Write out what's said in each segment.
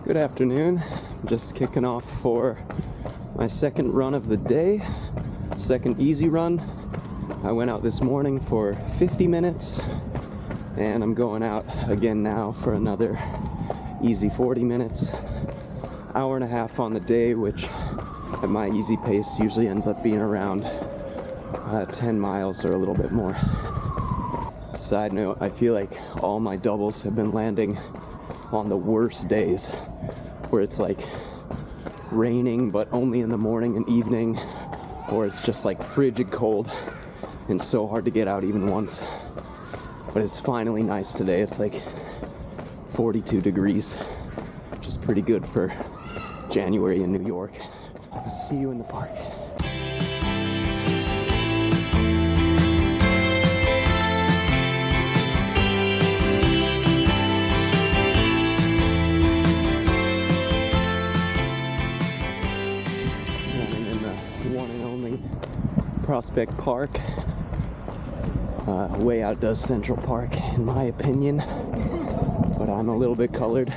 Good afternoon. I'm just kicking off for my second run of the day, second easy run. I went out this morning for 50 minutes and I'm going out again now for another easy 40 minutes. Hour and a half on the day, which at my easy pace usually ends up being around 10 miles or a little bit more. Side note, I feel like all my doubles have been landing on the worst days where it's like raining but only in the morning and evening, or it's just like frigid cold and so hard to get out even once. But it's finally nice today. It's like 42 degrees, which is pretty good for January in New York. I'll see you in the park. Prospect Park way outdoes Central Park in my opinion, but I'm a little bit colored.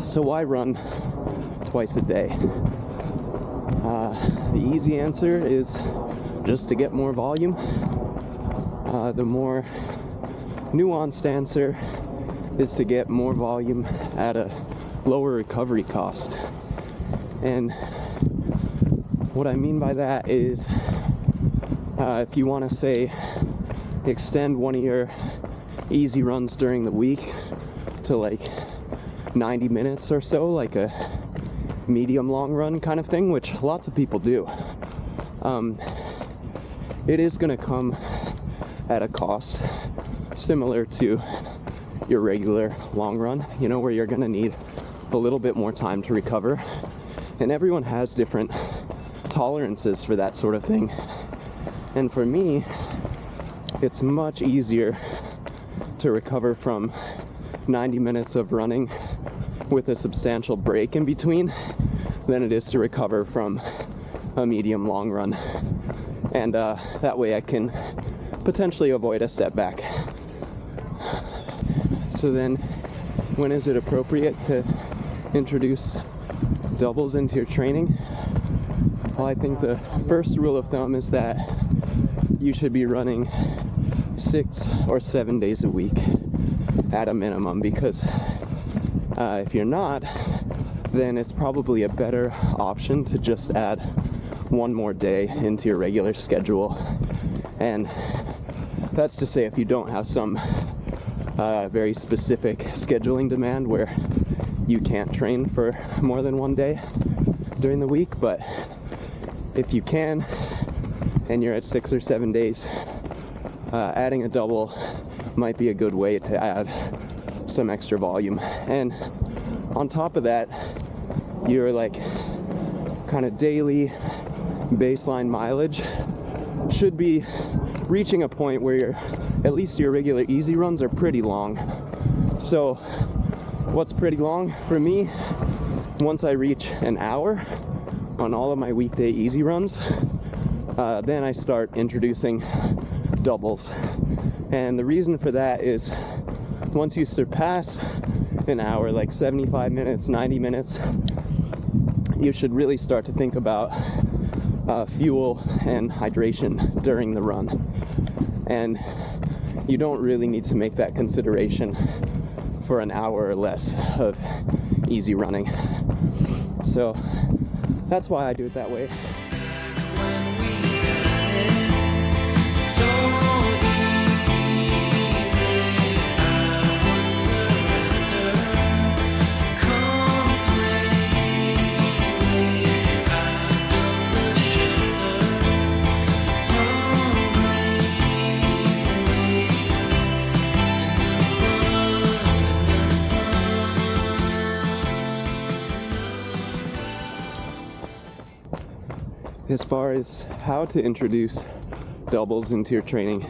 So why run twice a day? The easy answer is just to get more volume. The more nuanced answer is to get more volume at a lower recovery cost. And what I mean by that is, if you want to say extend one of your easy runs during the week to like 90 minutes or so, like a medium long run kind of thing, which lots of people do, it is going to come at a cost similar to your regular long run, you know, where you're going to need a little bit more time to recover. And everyone has different tolerances for that sort of thing. And for me, it's much easier to recover from 90 minutes of running with a substantial break in between than it is to recover from a medium long run. And that way I can potentially avoid a setback. So then, when is it appropriate to introduce doubles into your training? Well, I think the first rule of thumb is that you should be running 6 or 7 days a week at a minimum, because if you're not, then it's probably a better option to just add one more day into your regular schedule. And that's to say if you don't have some very specific scheduling demand where you can't train for more than one day during the week. But if you can, and you're at 6 or 7 days, adding a double might be a good way to add some extra volume. And on top of that, your like kind of daily baseline mileage should be reaching a point where at least your regular easy runs are pretty long. So what's pretty long for me? Once I reach an hour on all of my weekday easy runs, then I start introducing doubles. And the reason for that is once you surpass an hour, like 75 minutes, 90 minutes, you should really start to think about fuel and hydration during the run. And you don't really need to make that consideration for an hour or less of easy running. So that's why I do it that way. As far as how to introduce doubles into your training,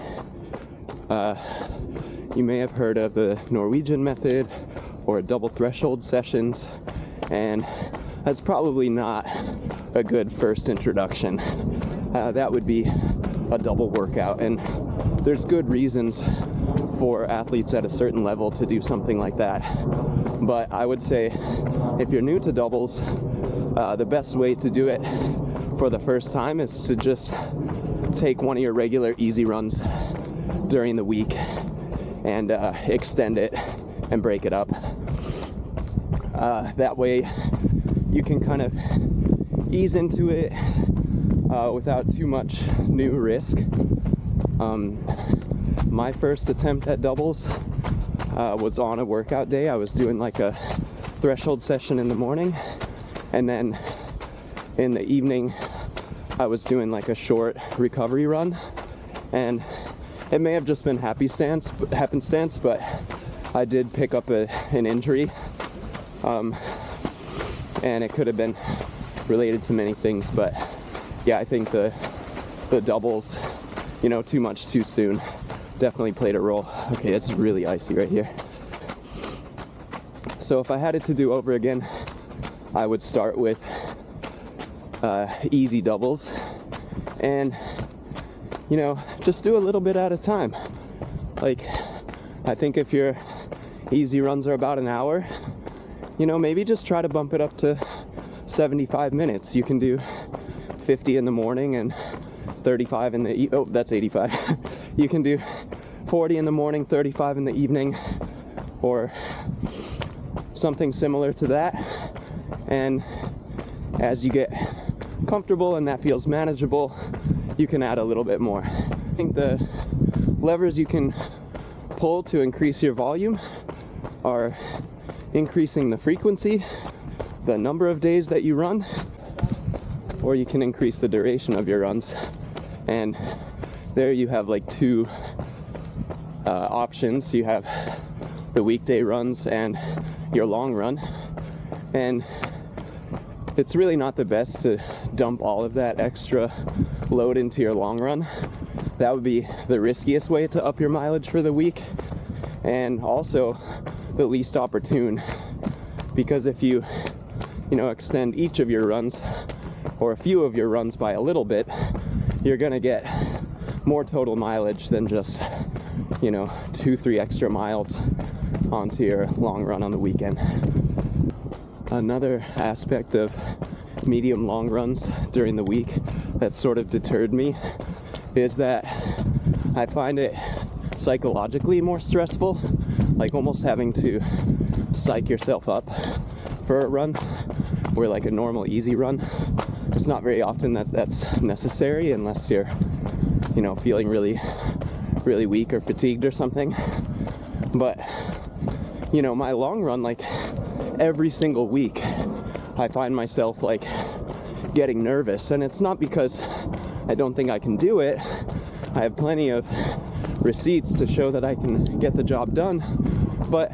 you may have heard of the Norwegian method or double threshold sessions, and that's probably not a good first introduction. That would be a double workout, and there's good reasons for athletes at a certain level to do something like that. But I would say if you're new to doubles, the best way to do it for the first time is to just take one of your regular easy runs during the week and extend it and break it up. That way you can kind of ease into it without too much new risk. My first attempt at doubles was on a workout day. I was doing like a threshold session in the morning, and then in the evening I was doing like a short recovery run, and it may have just been happenstance, but I did pick up an injury, and it could have been related to many things. But yeah, I think the doubles, too much too soon definitely played a role. Okay, it's really icy right here. So if I had it to do over again, I would start with easy doubles, and just do a little bit at a time. Like, I think if your easy runs are about an hour, maybe just try to bump it up to 75 minutes. You can do 50 in the morning and 35 in the that's 85. You can do 40 in the morning, 35 in the evening, or something similar to that. And as you get comfortable and that feels manageable, you can add a little bit more. I think the levers you can pull to increase your volume are increasing the frequency, the number of days that you run, or you can increase the duration of your runs. And there you have like two options. You have the weekday runs and your long run, and it's really not the best to dump all of that extra load into your long run. That would be the riskiest way to up your mileage for the week, and also the least opportune, because if you extend each of your runs or a few of your runs by a little bit, you're gonna get more total mileage than just 2-3 extra miles onto your long run on the weekend. Another aspect of medium long runs during the week that sort of deterred me is that I find it psychologically more stressful, like almost having to psych yourself up for a run, where like a normal easy run, it's not very often that's necessary unless you're feeling really weak or fatigued or something. But my long run, like every single week I find myself like getting nervous, and it's not because I don't think I can do it. I have plenty of receipts to show that I can get the job done, but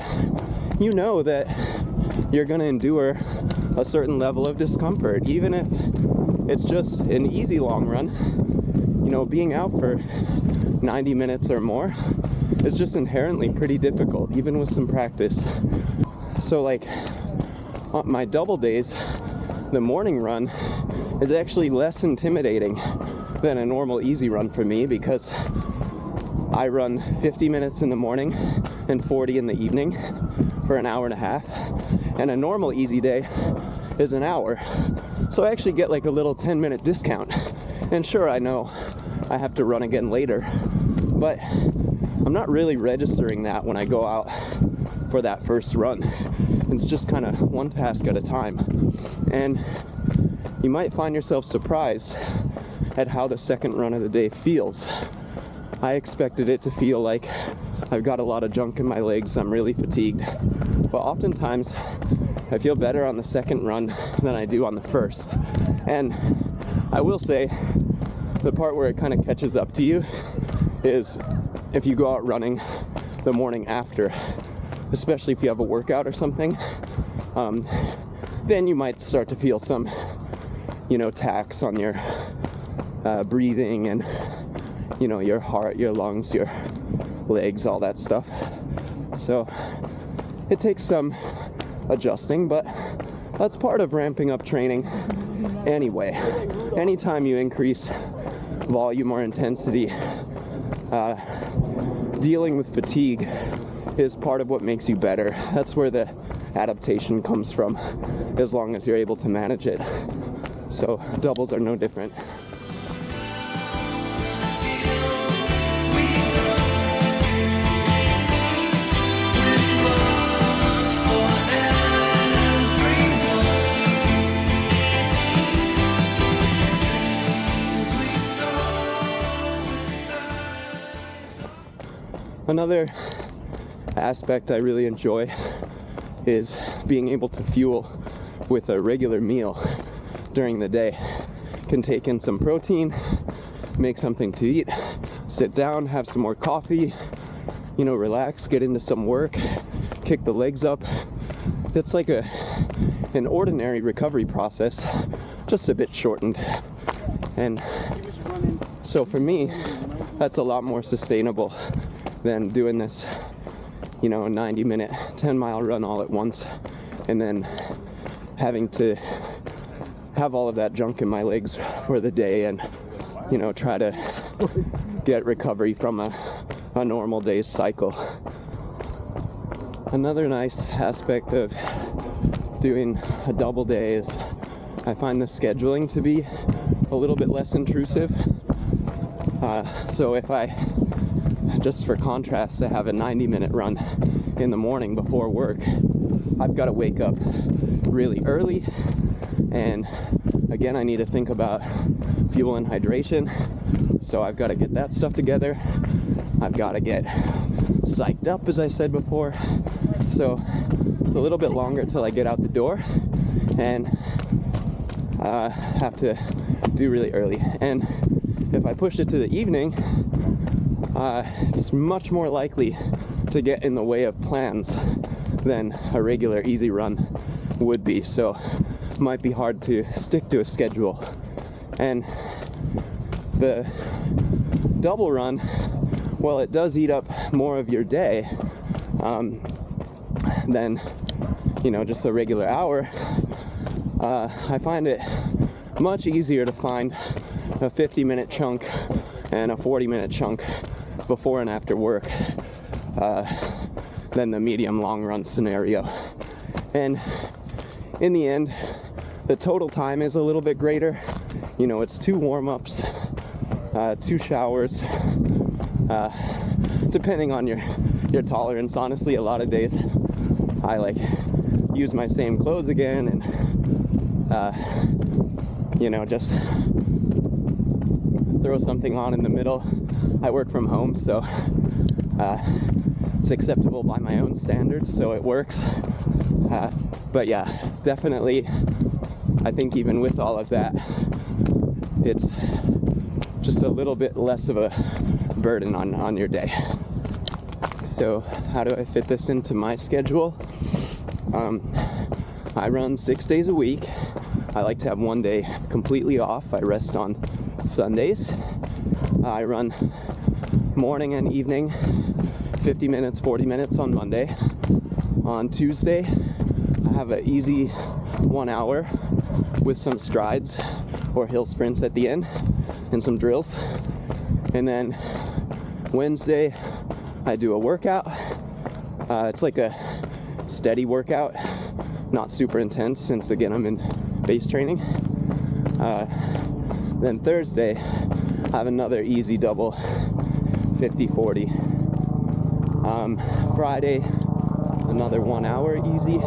that you're gonna endure a certain level of discomfort, even if it's just an easy long run. Being out for 90 minutes or more is just inherently pretty difficult, even with some practice. So like on my double days, the morning run is actually less intimidating than a normal easy run for me, because I run 50 minutes in the morning and 40 in the evening for an hour and a half, and a normal easy day is an hour. So I actually get like a little 10-minute discount. And sure, I know I have to run again later, but I'm not really registering that when I go out for that first run. It's just kind of one task at a time. And you might find yourself surprised at how the second run of the day feels. I expected it to feel like I've got a lot of junk in my legs, I'm really fatigued. But oftentimes I feel better on the second run than I do on the first. And I will say, the part where it kind of catches up to you is if you go out running the morning after, especially if you have a workout or something, then you might start to feel some, tax on your breathing and, your heart, your lungs, your legs, all that stuff. So it takes some adjusting, but that's part of ramping up training anyway. Anytime you increase volume or intensity, dealing with fatigue is part of what makes you better. That's where the adaptation comes from, as long as you're able to manage it. So doubles are no different. Another aspect I really enjoy is being able to fuel with a regular meal during the day. Can take in some protein, make something to eat, sit down, have some more coffee, relax, get into some work, kick the legs up. It's like an ordinary recovery process, just a bit shortened. And so for me, that's a lot more sustainable than doing this, a 90-minute, 10-mile run all at once, and then having to have all of that junk in my legs for the day and, try to get recovery from a normal day's cycle. Another nice aspect of doing a double day is I find the scheduling to be a little bit less intrusive. So if just for contrast, to have a 90-minute run in the morning before work, I've got to wake up really early, and again, I need to think about fuel and hydration, so I've got to get that stuff together. I've got to get psyched up, as I said before, so it's a little bit longer till I get out the door, and have to do really early. And if I push it to the evening, it's much more likely to get in the way of plans than a regular easy run would be. So it might be hard to stick to a schedule. And the double run, well, it does eat up more of your day than, just a regular hour. I find it much easier to find a 50-minute chunk and a 40-minute chunk before and after work than the medium long run scenario. And in the end, the total time is a little bit greater. It's 2 warm-ups, 2 showers, depending on your tolerance. Honestly, a lot of days I use my same clothes again and just throw something on in the middle. I work from home, so it's acceptable by my own standards, so it works. But yeah, definitely, I think even with all of that, it's just a little bit less of a burden on your day. So how do I fit this into my schedule? I run 6 days a week. I like to have one day completely off. I rest on Sundays. I run morning and evening, 50 minutes, 40 minutes on Monday. On Tuesday, I have an easy 1 hour with some strides or hill sprints at the end and some drills. And then Wednesday, I do a workout. It's like a steady workout, not super intense, since again I'm in base training. Then Thursday, I have another easy double, 50-40. Friday, another 1 hour easy,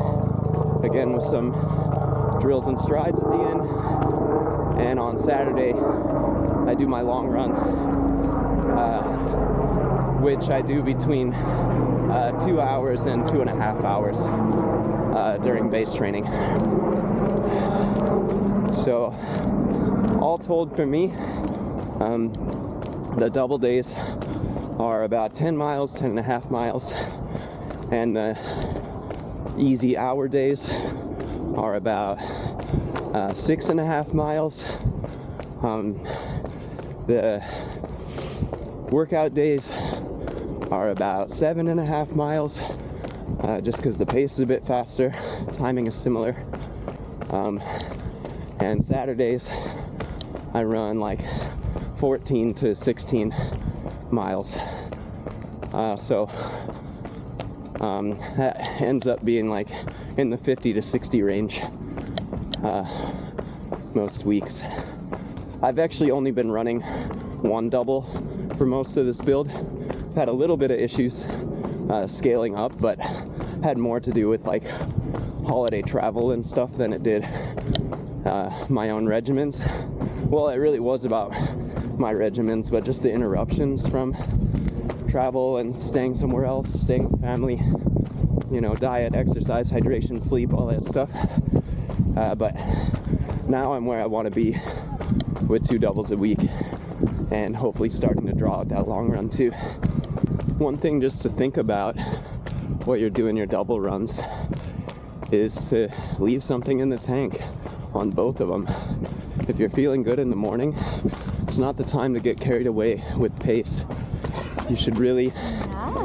again with some drills and strides at the end. And on Saturday, I do my long run, which I do between 2 hours and 2.5 hours during base training. So all told for me, the double days are about 10 miles, 10.5 miles, and the easy hour days are about 6.5 miles. The workout days are about 7.5 miles, just because the pace is a bit faster, timing is similar. And Saturdays, I run 14 to 16 miles. That ends up being like in the 50 to 60 range most weeks. I've actually only been running one double for most of this build. I've had a little bit of issues scaling up, but had more to do with like holiday travel and stuff than it did my own regimens. Well, it really was about my regimens, but just the interruptions from travel and staying somewhere else, staying with family, you know, diet, exercise, hydration, sleep, all that stuff. But now I'm where I want to be with 2 doubles a week, and hopefully starting to draw out that long run too. One thing just to think about while you're doing your double runs is to leave something in the tank on both of them. If you're feeling good in the morning, it's not the time to get carried away with pace. You should really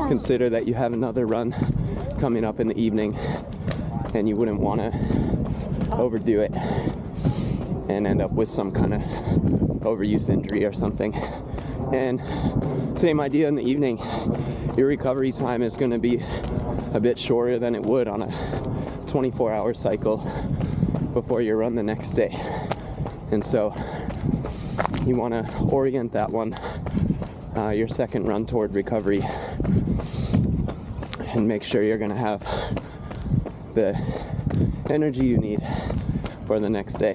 consider that you have another run coming up in the evening, and you wouldn't want to overdo it and end up with some kind of overuse injury or something. And same idea in the evening. Your recovery time is going to be a bit shorter than it would on a 24-hour cycle before your run the next day. And so you want to orient that one, your second run, toward recovery, and make sure you're going to have the energy you need for the next day.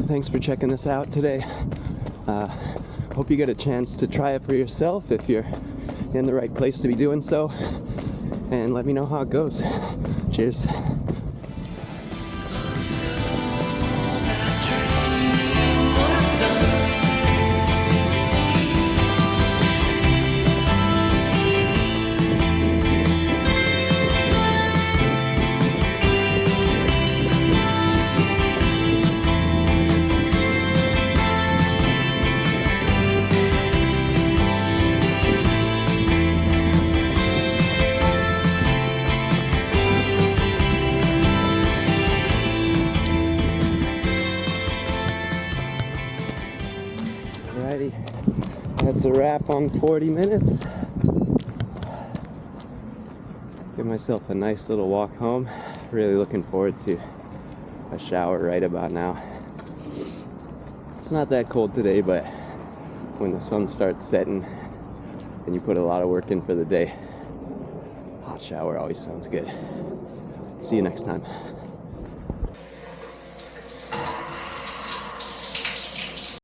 Thanks for checking this out today. Hope you get a chance to try it for yourself if you're in the right place to be doing so, and let me know how it goes. Cheers. Alrighty, that's a wrap on 40 minutes. Give myself a nice little walk home. Really looking forward to a shower right about now. It's not that cold today, but when the sun starts setting and you put a lot of work in for the day, hot shower always sounds good. See you next time.